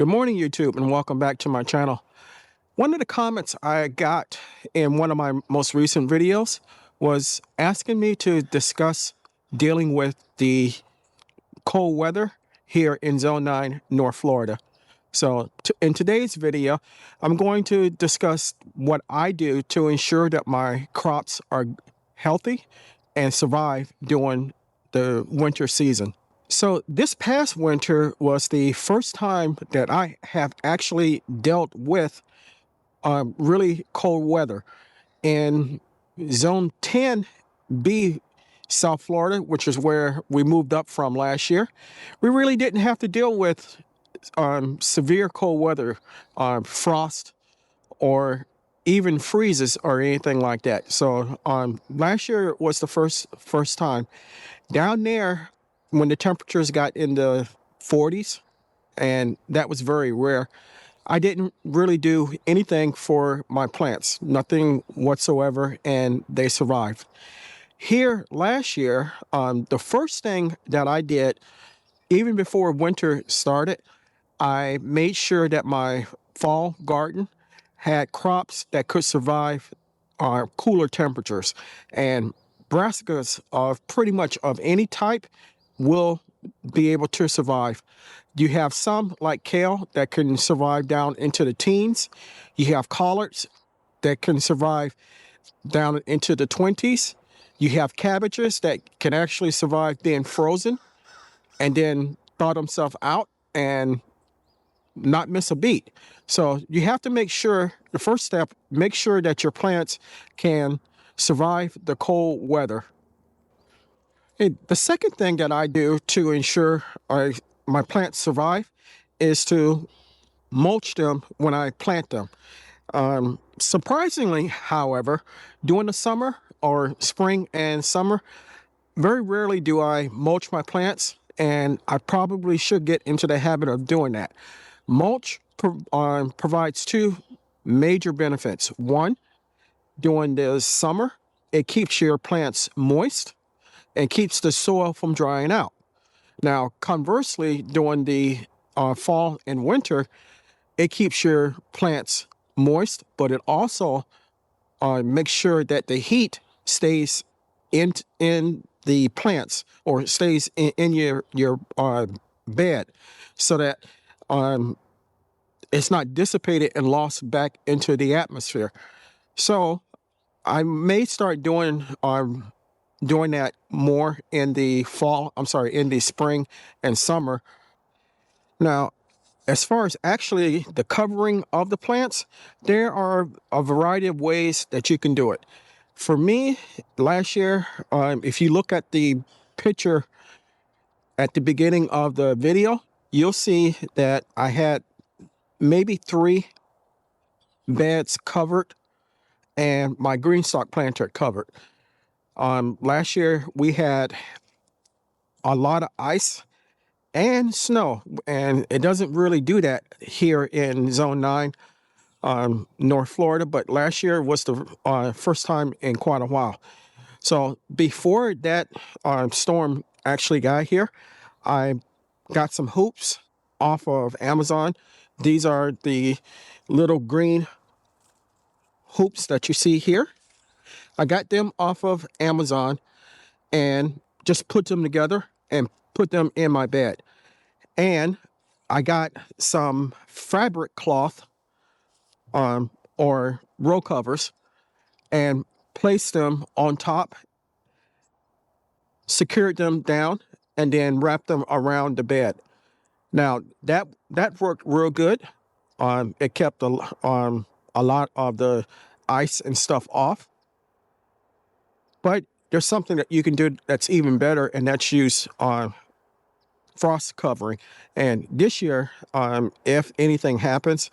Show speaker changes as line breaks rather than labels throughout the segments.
Good morning, YouTube, and welcome back to my channel. One of the comments I got in one of my most recent videos was asking me to discuss dealing with the cold weather here in Zone 9, North Florida. So in today's video, I'm going to discuss what I do to ensure that my crops are healthy and survive during the winter season. So this past winter was the first time that I have actually dealt with really cold weather. In Zone 10B, South Florida, which is where we moved up from last year, we really didn't have to deal with severe cold weather, frost, or even freezes or anything like that. So last year was the first time. Down there, when the temperatures got in the 40s, and that was very rare, I didn't really do anything for my plants, nothing whatsoever, and they survived. Here last year, the first thing that I did, even before winter started, I made sure that my fall garden had crops that could survive cooler temperatures. And brassicas of pretty much of any type will be able to survive. You have some like kale that can survive down into the teens. You have collards that can survive down into the 20s. You have cabbages that can actually survive being frozen and then thaw themselves out and not miss a beat. So you have to make sure, the first step, make sure that your plants can survive the cold weather. And the second thing that I do to ensure my plants survive is to mulch them when I plant them. Surprisingly, however, during the summer or spring and summer, very rarely do I mulch my plants, and I probably should get into the habit of doing that. Mulch provides two major benefits. One, during the summer, it keeps your plants moist and keeps the soil from drying out. Now, conversely, during the fall and winter, it keeps your plants moist, but it also makes sure that the heat stays in the plants, or stays in your bed, so that it's not dissipated and lost back into the atmosphere. So I may start doing that more in the in the spring and summer. Now, as far as actually the covering of the plants, there are a variety of ways that you can do it. For me, last year, if you look at the picture at the beginning of the video, you'll see that I had maybe 3 beds covered and my green stalk planter covered. Last year we had a lot of ice and snow, and it doesn't really do that here in Zone 9, North Florida, but last year was the first time in quite a while. So before that storm actually got here, I got some hoops off of Amazon. These are the little green hoops that you see here. I got them off of Amazon and just put them together and put them in my bed. And I got some fabric cloth or row covers and placed them on top, secured them down, and then wrapped them around the bed. Now that worked real good. It kept a lot of the ice and stuff off. But there's something that you can do that's even better, and that's use frost covering. And this year, if anything happens,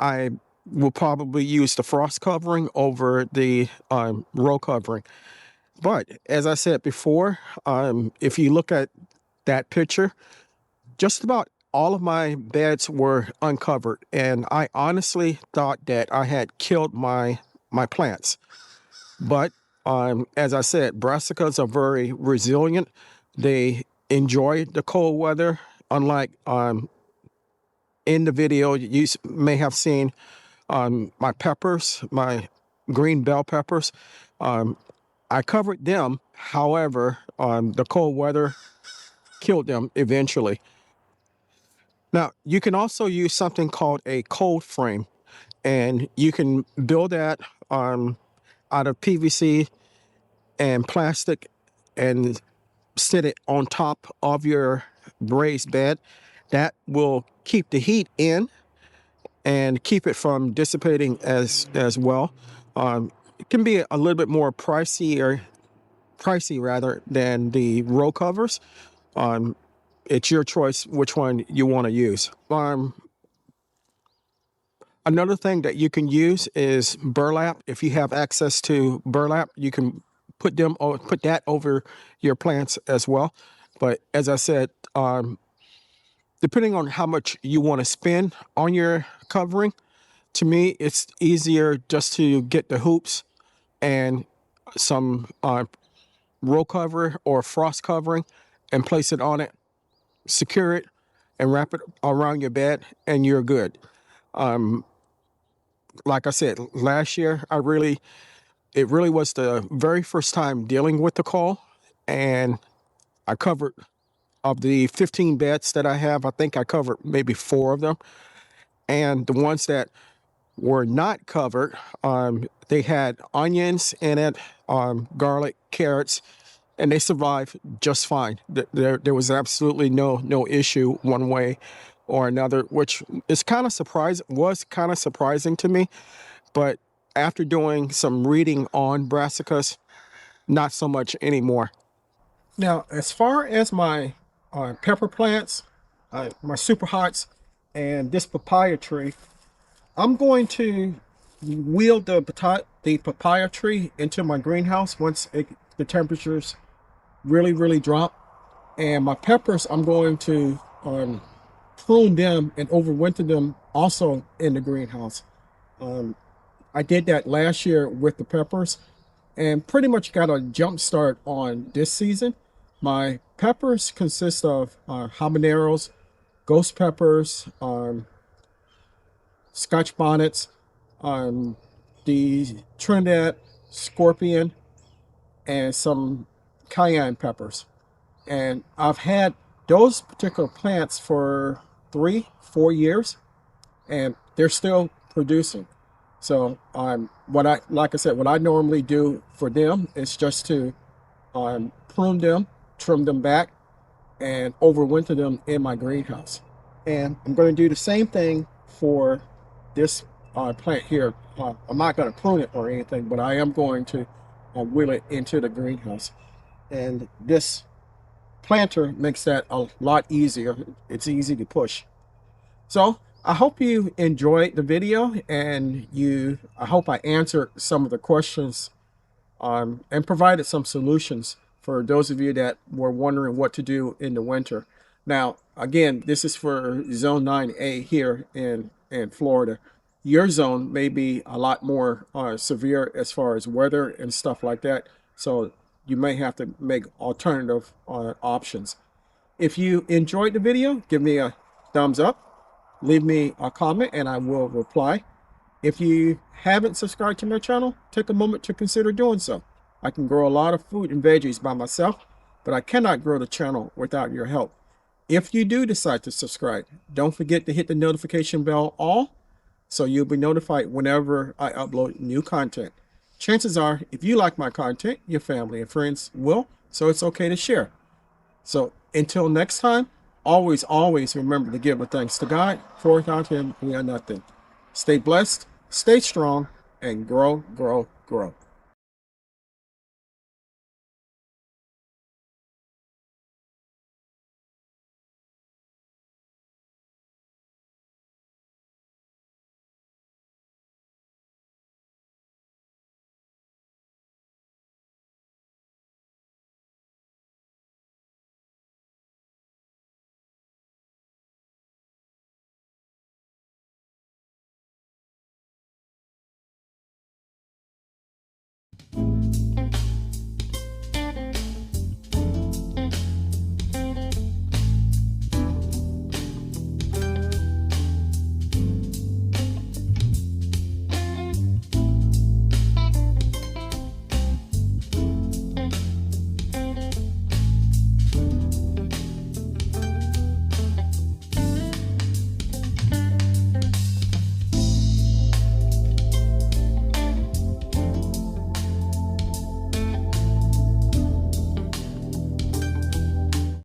I will probably use the frost covering over the row covering. But as I said before, if you look at that picture, just about all of my beds were uncovered, and I honestly thought that I had killed my plants. But as I said, brassicas are very resilient. They enjoy the cold weather, unlike in the video, you may have seen my peppers, my green bell peppers. I covered them. However, the cold weather killed them eventually. Now, you can also use something called a cold frame, and you can build that out of PVC and plastic and sit it on top of your raised bed. That will keep the heat in and keep it from dissipating as well. It can be a little bit more pricey rather than the row covers. It's your choice which one you want to use. Another thing that you can use is burlap. If you have access to burlap, you can put that over your plants as well. But as I said, depending on how much you want to spend on your covering, to me, it's easier just to get the hoops and some roll cover or frost covering and place it on it, secure it, and wrap it around your bed, and you're good. Like I said, last year, it really was the very first time dealing with the cold, and I covered, of the 15 beds that I have, I think I covered maybe 4 of them. And the ones that were not covered, they had onions in it, garlic, carrots, and they survived just fine. There was absolutely no issue one way or another, which was kind of surprising to me. But after doing some reading on brassicas, not so much anymore. Now, as far as my pepper plants, my super hots, and this papaya tree, I'm going to wheel the papaya tree into my greenhouse once the temperatures really drop. And my peppers, I'm going to prune them and overwinter them also in the greenhouse. I did that last year with the peppers and pretty much got a jump start on this season. My peppers consist of habaneros, ghost peppers, Scotch bonnets, the Trinidad scorpion, and some cayenne peppers. And I've had those particular plants for 3-4 years, and they're still producing. So like I said, what I normally do for them is just to prune them, trim them back, and overwinter them in my greenhouse. And I'm going to do the same thing for this plant here. I'm not going to prune it or anything, but I am going to wheel it into the greenhouse. And this planter makes that a lot easier. It's easy to push. So I hope you enjoyed the video, and I hope I answered some of the questions and provided some solutions for those of you that were wondering what to do in the winter. Now, again, this is for Zone 9A here in Florida. Your zone may be a lot more severe as far as weather and stuff like that. So you may have to make alternative options. If you enjoyed the video, give me a thumbs up, leave me a comment, and I will reply. If you haven't subscribed to my channel, take a moment to consider doing so. I can grow a lot of food and veggies by myself, but I cannot grow the channel without your help. If you do decide to subscribe, don't forget to hit the notification bell all, so you'll be notified whenever I upload new content. Chances are, if you like my content, your family and friends will, so it's okay to share. So until next time, always remember to give a thanks to God, for without Him we are nothing. Stay blessed, stay strong, and grow.